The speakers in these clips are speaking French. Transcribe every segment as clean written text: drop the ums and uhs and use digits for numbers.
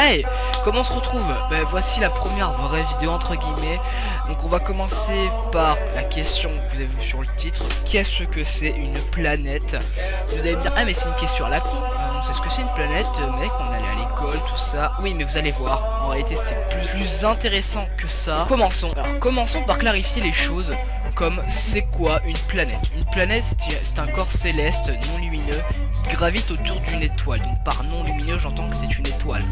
Hey, comment on se retrouve? Ben, voici la première vraie vidéo entre guillemets. Donc on va commencer par la question que vous avez vue sur le titre. Qu'est-ce que c'est une planète? Vous allez me dire, ah mais c'est une question à la con. On sait ce que c'est une planète, mec, on allait à l'école, tout ça. Oui, mais vous allez voir, en réalité c'est plus intéressant que ça. Commençons. Alors commençons par clarifier les choses. Comme c'est quoi une planète? Une planète c'est un corps céleste non lumineux qui gravite autour d'une étoile. Donc par non lumineux j'entends que c'est une étoile.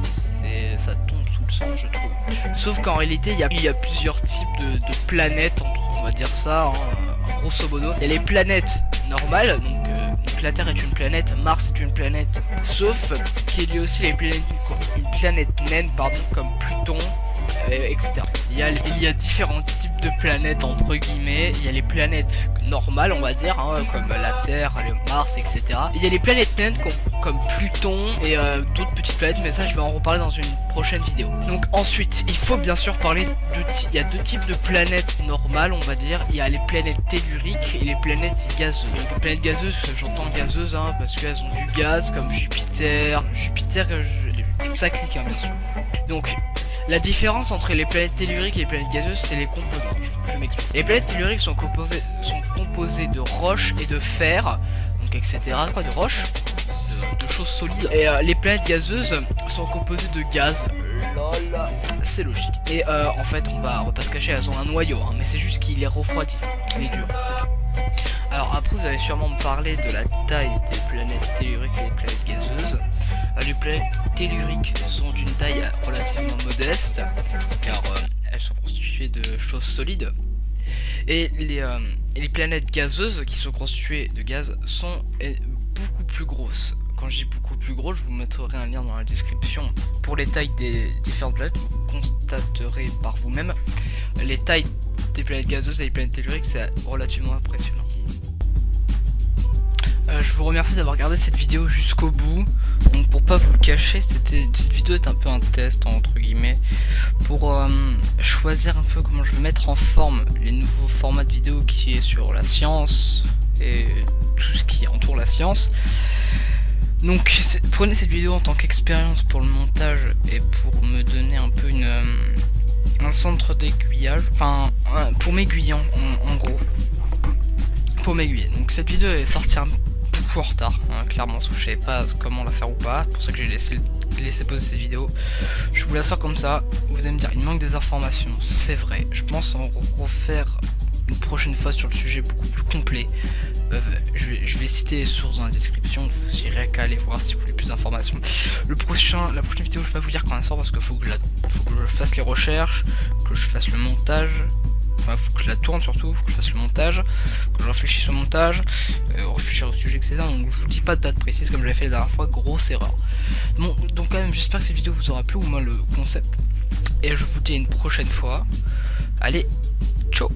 Ça tombe sous le sang je trouve. Sauf qu'en réalité il y a plusieurs types de planètes, on va dire ça grosso modo. Il y a les planètes normales, donc la Terre est une planète, Mars est une planète, sauf qu'il y a aussi une planète naine pardon, comme Pluton, etc. Il y a différents types de planètes entre guillemets. Il y a les planètes normales on va dire comme la Terre, le Mars, etc. Il y a les planètes naines comme Pluton et d'autres petites planètes, mais ça je vais en reparler dans une prochaine vidéo. Donc ensuite il faut bien sûr parler il y a deux types de planètes normales on va dire. Il y a les planètes telluriques et les planètes gazeuses. Les planètes gazeuses, j'entends gazeuses parce qu'elles ont du gaz comme Jupiter, tout ça clique bien sûr. Donc la différence entre les planètes telluriques et les planètes gazeuses, c'est les composants. Je m'explique. Les planètes telluriques sont composées de roches et de fer, donc etc. Quoi, de roches, de choses solides. Et les planètes gazeuses sont composées de gaz. Lol, c'est logique. Et en fait, on va pas se cacher, elles ont un noyau, mais c'est juste qu'il est refroidi, il est dur, c'est tout. Alors après, vous allez sûrement me parler de la taille des planètes telluriques et des planètes gazeuses. Les planètes telluriques sont d'une taille relativement modeste, car elles sont constituées de choses solides. Et les planètes gazeuses, qui sont constituées de gaz, sont beaucoup plus grosses. Quand je dis beaucoup plus gros, je vous mettrai un lien dans la description pour les tailles des différentes planètes. Vous constaterez par vous-même les tailles des planètes gazeuses et des planètes telluriques, c'est relativement impressionnant. Je vous remercie d'avoir regardé cette vidéo jusqu'au bout. Donc pour pas vous le cacher, cette vidéo est un peu un test entre guillemets pour choisir un peu comment je vais mettre en forme les nouveaux formats de vidéo qui est sur la science et tout ce qui entoure la science. Donc prenez cette vidéo en tant qu'expérience pour le montage et pour me donner un peu un centre d'aiguillage, enfin pour m'aiguiller en gros, pour m'aiguiller. Donc cette vidéo est sortie un peu en retard, clairement, parce que je savais pas comment la faire ou pas, c'est pour ça que j'ai laissé poser cette vidéo. Je vous la sors comme ça. Vous allez me dire il manque des informations, c'est vrai, je pense en refaire une prochaine fois sur le sujet beaucoup plus complet. Je vais citer les sources dans la description, vous irez qu'à aller voir si vous voulez plus d'informations. La prochaine vidéo je vais pas vous dire quand elle sort parce qu'il faut que je fasse les recherches, que je fasse le montage. Enfin, faut que je la tourne surtout, faut que je fasse le montage, que je réfléchisse au montage, réfléchir au sujet, etc. Donc je vous dis pas de date précise comme je l'ai fait la dernière fois, grosse erreur. Bon, donc quand même j'espère que cette vidéo vous aura plu, ou moins le concept. Et je vous dis à une prochaine fois. Allez, ciao.